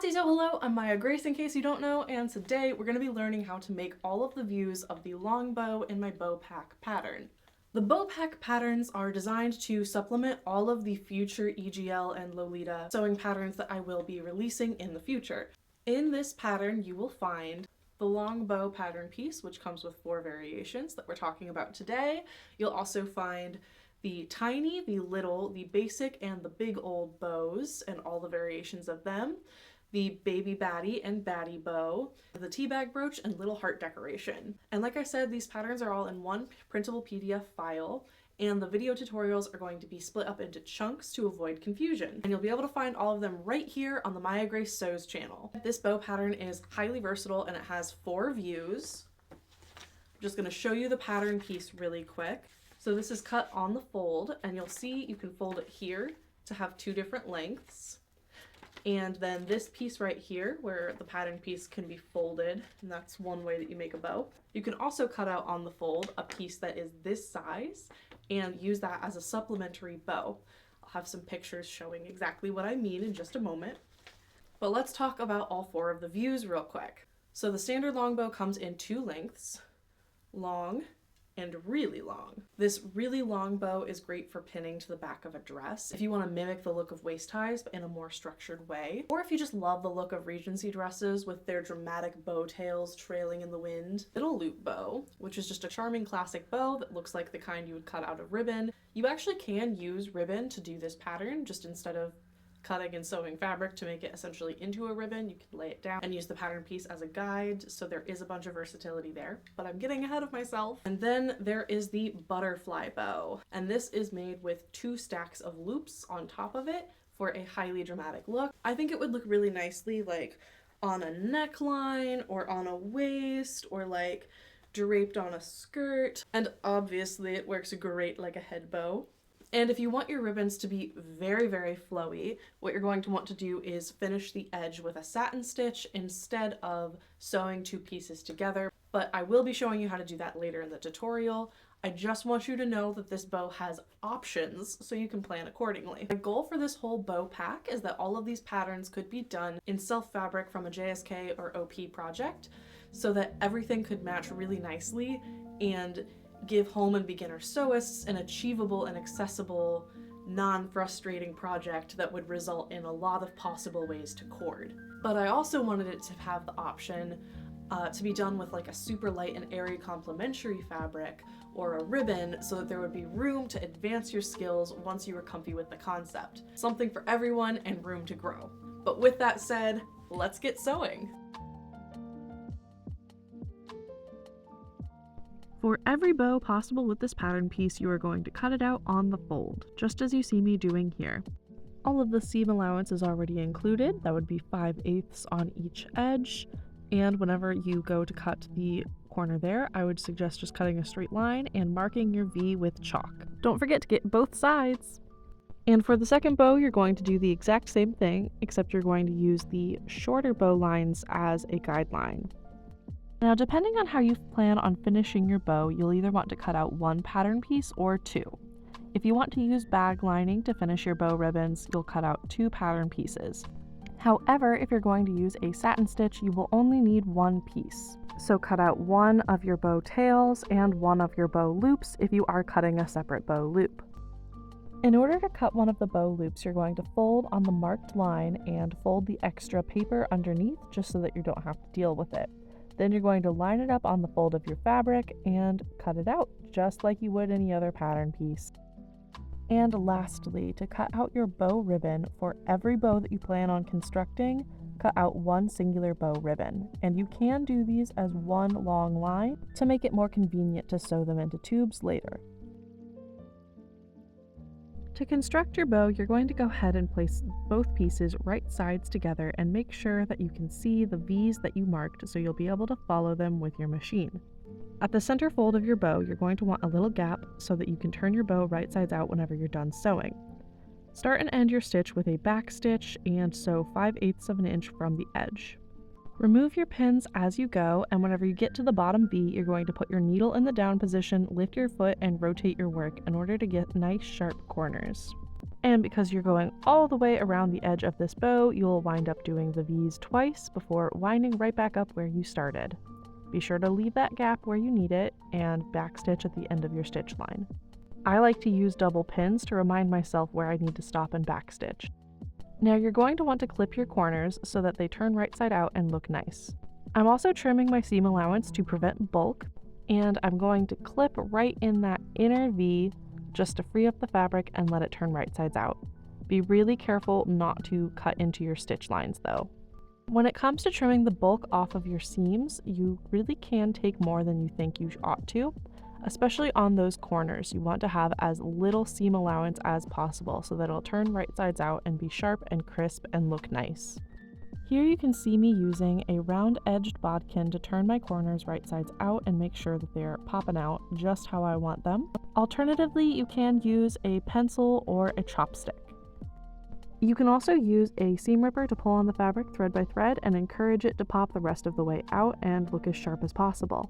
So hello, I'm Maya Grace in case you don't know, and today we're going to be learning how to make all of the views of the long bow in my bow pack pattern. The bow pack patterns are designed to supplement all of the future EGL and Lolita sewing patterns that I will be releasing in the future. In this pattern you will find the long bow pattern piece, which comes with 4 variations that we're talking about today. You'll also find the tiny, the little, the basic, and the big old bows and all the variations of them, the baby baddie and baddie bow, the teabag brooch, and little heart decoration. And like I said, these patterns are all in one printable PDF file, and the video tutorials are going to be split up into chunks to avoid confusion. And you'll be able to find all of them right here on the Maya Grace Sews channel. This bow pattern is highly versatile and it has 4 views. I'm just gonna show you the pattern piece really quick. So this is cut on the fold, and you'll see you can fold it here to have 2 different lengths. And then this piece right here where the pattern piece can be folded, and that's one way that you make a bow. You can also cut out on the fold a piece that is this size and use that as a supplementary bow. I'll have some pictures showing exactly what I mean in just a moment. But let's talk about all 4 of the views real quick. So the standard longbow comes in 2 lengths, long and really long. This really long bow is great for pinning to the back of a dress if you want to mimic the look of waist ties but in a more structured way, or if you just love the look of Regency dresses with their dramatic bow tails trailing in the wind. Little loop bow, which is just a charming classic bow that looks like the kind you would cut out of ribbon. You actually can use ribbon to do this pattern, just instead of cutting and sewing fabric to make it essentially into a ribbon, you can lay it down and use the pattern piece as a guide, so there is a bunch of versatility there, but I'm getting ahead of myself. And then there is the butterfly bow, and this is made with 2 stacks of loops on top of it for a highly dramatic look. I think it would look really nicely like on a neckline or on a waist or like draped on a skirt, and obviously it works great like a head bow. And if you want your ribbons to be very, very flowy, what you're going to want to do is finish the edge with a satin stitch instead of sewing 2 pieces together. But I will be showing you how to do that later in the tutorial. I just want you to know that this bow has options so you can plan accordingly. My goal for this whole bow pack is that all of these patterns could be done in self fabric from a JSK or OP project so that everything could match really nicely and give home and beginner sewists an achievable and accessible, non-frustrating project that would result in a lot of possible ways to cord. But I also wanted it to have the option to be done with like a super light and airy complementary fabric or a ribbon so that there would be room to advance your skills once you were comfy with the concept. Something for everyone and room to grow. But with that said, let's get sewing. For every bow possible with this pattern piece, you are going to cut it out on the fold, just as you see me doing here. All of the seam allowance is already included. That would be 5/8 on each edge. And whenever you go to cut the corner there, I would suggest just cutting a straight line and marking your V with chalk. Don't forget to get both sides. And for the second bow, you're going to do the exact same thing, except you're going to use the shorter bow lines as a guideline. Now, depending on how you plan on finishing your bow, you'll either want to cut out 1 pattern piece or 2. If you want to use bag lining to finish your bow ribbons, you'll cut out 2 pattern pieces. However, if you're going to use a satin stitch, you will only need 1 piece. So cut out 1 of your bow tails and 1 of your bow loops if you are cutting a separate bow loop. In order to cut one of the bow loops, you're going to fold on the marked line and fold the extra paper underneath just so that you don't have to deal with it. Then you're going to line it up on the fold of your fabric and cut it out, just like you would any other pattern piece. And lastly, to cut out your bow ribbon, for every bow that you plan on constructing, cut out 1 singular bow ribbon. And you can do these as 1 long line to make it more convenient to sew them into tubes later. To construct your bow, you're going to go ahead and place both pieces right sides together and make sure that you can see the V's that you marked so you'll be able to follow them with your machine. At the center fold of your bow, you're going to want a little gap so that you can turn your bow right sides out whenever you're done sewing. Start and end your stitch with a back stitch and sew 5/8 of an inch from the edge. Remove your pins as you go, and whenever you get to the bottom V, you're going to put your needle in the down position, lift your foot, and rotate your work in order to get nice sharp corners. And because you're going all the way around the edge of this bow, you'll wind up doing the V's twice before winding right back up where you started. Be sure to leave that gap where you need it and backstitch at the end of your stitch line. I like to use double pins to remind myself where I need to stop and backstitch. Now you're going to want to clip your corners so that they turn right side out and look nice. I'm also trimming my seam allowance to prevent bulk, and I'm going to clip right in that inner V just to free up the fabric and let it turn right sides out. Be really careful not to cut into your stitch lines though. When it comes to trimming the bulk off of your seams, you really can take more than you think you ought to, especially on those corners. You want to have as little seam allowance as possible so that it'll turn right sides out and be sharp and crisp and look nice. Here you can see me using a round-edged bodkin to turn my corners right sides out and make sure that they're popping out just how I want them. Alternatively, you can use a pencil or a chopstick. You can also use a seam ripper to pull on the fabric thread by thread and encourage it to pop the rest of the way out and look as sharp as possible.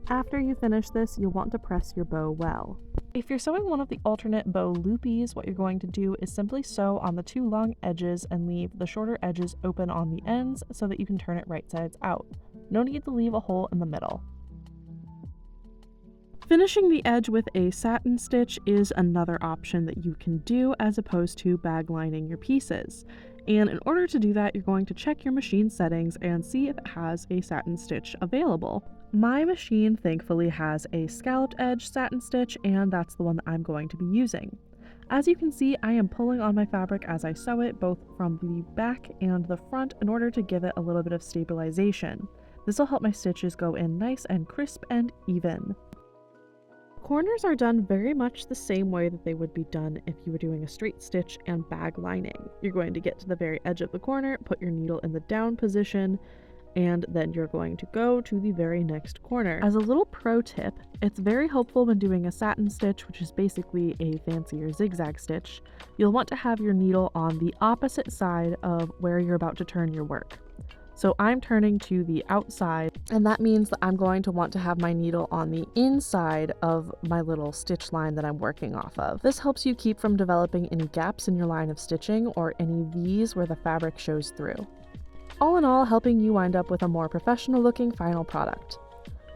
After you finish this, you'll want to press your bow well. If you're sewing one of the alternate bow loopies, what you're going to do is simply sew on the two long edges and leave the shorter edges open on the ends so that you can turn it right sides out. No need to leave a hole in the middle. Finishing the edge with a satin stitch is another option that you can do as opposed to bag lining your pieces. And in order to do that, you're going to check your machine settings and see if it has a satin stitch available. My machine thankfully has a scalloped edge satin stitch, and that's the one that I'm going to be using. As you can see, I am pulling on my fabric as I sew it, both from the back and the front, in order to give it a little bit of stabilization. This will help my stitches go in nice and crisp and even. Corners are done very much the same way that they would be done if you were doing a straight stitch and bag lining. You're going to get to the very edge of the corner, put your needle in the down position, and then you're going to go to the very next corner. As a little pro tip, it's very helpful when doing a satin stitch, which is basically a fancier zigzag stitch. You'll want to have your needle on the opposite side of where you're about to turn your work. So I'm turning to the outside, and that means that I'm going to want to have my needle on the inside of my little stitch line that I'm working off of. This helps you keep from developing any gaps in your line of stitching or any V's where the fabric shows through. All in all, helping you wind up with a more professional looking final product.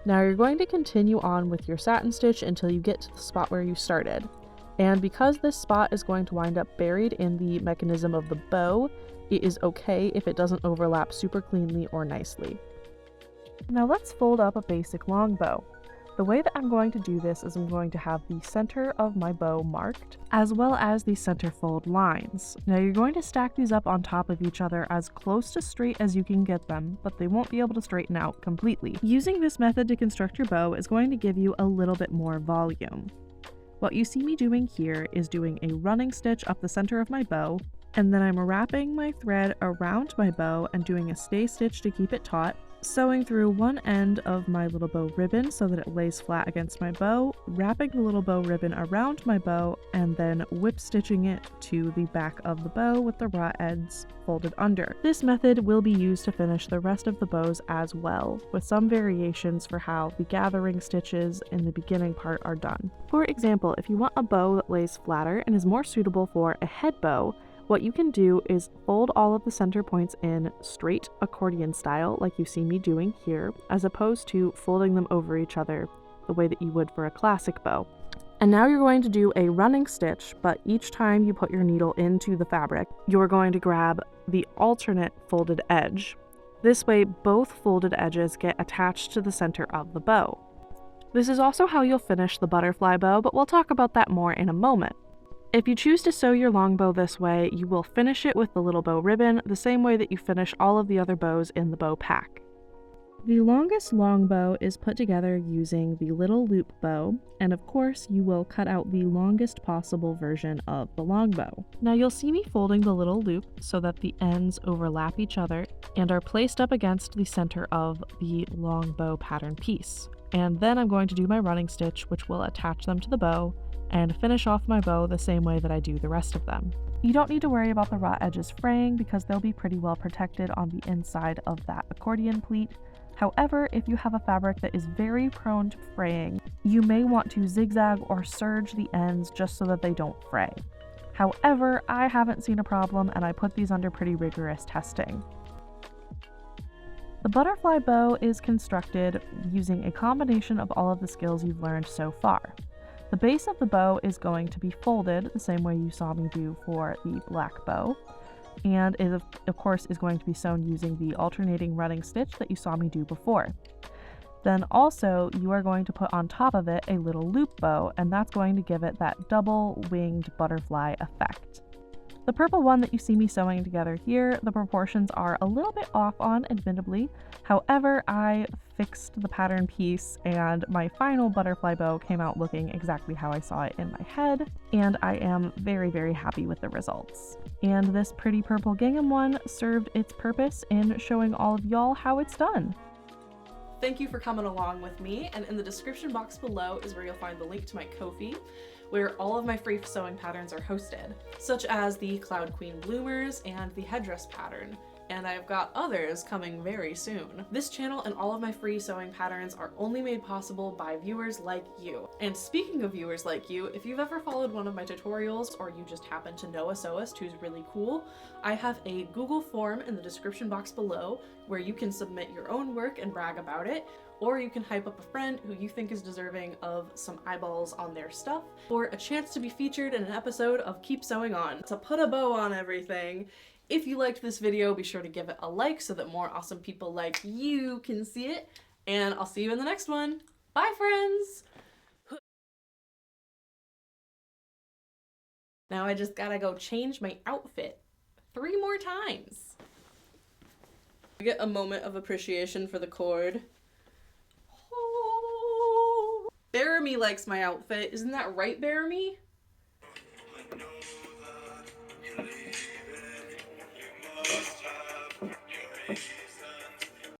Now you're going to continue on with your satin stitch until you get to the spot where you started. And because this spot is going to wind up buried in the mechanism of the bow, it is okay if it doesn't overlap super cleanly or nicely. Now let's fold up a basic long bow. The way that I'm going to do this is I'm going to have the center of my bow marked, as well as the center fold lines. Now you're going to stack these up on top of each other as close to straight as you can get them, but they won't be able to straighten out completely. Using this method to construct your bow is going to give you a little bit more volume. What you see me doing here is doing a running stitch up the center of my bow, and then I'm wrapping my thread around my bow and doing a stay stitch to keep it taut, sewing through one end of my little bow ribbon so that it lays flat against my bow, wrapping the little bow ribbon around my bow, and then whip stitching it to the back of the bow with the raw ends folded under. This method will be used to finish the rest of the bows as well, with some variations for how the gathering stitches in the beginning part are done. For example, if you want a bow that lays flatter and is more suitable for a head bow, what you can do is fold all of the center points in straight accordion style like you see me doing here, as opposed to folding them over each other the way that you would for a classic bow. And now you're going to do a running stitch, but each time you put your needle into the fabric, you're going to grab the alternate folded edge. This way, both folded edges get attached to the center of the bow. This is also how you'll finish the butterfly bow, but we'll talk about that more in a moment. If you choose to sew your long bow this way, you will finish it with the little bow ribbon, the same way that you finish all of the other bows in the bow pack. The longest long bow is put together using the little loop bow, and of course you will cut out the longest possible version of the long bow. Now you'll see me folding the little loop so that the ends overlap each other and are placed up against the center of the long bow pattern piece. And then I'm going to do my running stitch, which will attach them to the bow and finish off my bow the same way that I do the rest of them. You don't need to worry about the raw edges fraying because they'll be pretty well protected on the inside of that accordion pleat. However, if you have a fabric that is very prone to fraying, you may want to zigzag or serge the ends just so that they don't fray. However, I haven't seen a problem and I put these under pretty rigorous testing. The butterfly bow is constructed using a combination of all of the skills you've learned so far. The base of the bow is going to be folded the same way you saw me do for the black bow, and it of course is going to be sewn using the alternating running stitch that you saw me do before. Then also you are going to put on top of it a little loop bow, and that's going to give it that double winged butterfly effect. The purple one that you see me sewing together here, the proportions are a little bit off on, admittedly. However, I fixed the pattern piece and my final butterfly bow came out looking exactly how I saw it in my head, and I am very, very happy with the results. And this pretty purple gingham one served its purpose in showing all of y'all how it's done. Thank you for coming along with me, and in the description box below is where you'll find the link to my Ko-fi, where all of my free sewing patterns are hosted, such as the Cloud Queen Bloomers and the headdress pattern, and I've got others coming very soon. This channel and all of my free sewing patterns are only made possible by viewers like you. And speaking of viewers like you, if you've ever followed one of my tutorials or you just happen to know a sewist who's really cool, I have a Google form in the description box below where you can submit your own work and brag about it, or you can hype up a friend who you think is deserving of some eyeballs on their stuff, or a chance to be featured in an episode of Keep Sewing On. To put a bow on everything, if you liked this video, be sure to give it a like so that more awesome people like you can see it, and I'll see you in the next one. Bye, friends! Now I just gotta go change my outfit 3 more times. I get a moment of appreciation for the cord. Oh. Bearamy likes my outfit. Isn't that right, Bearamy? Must have your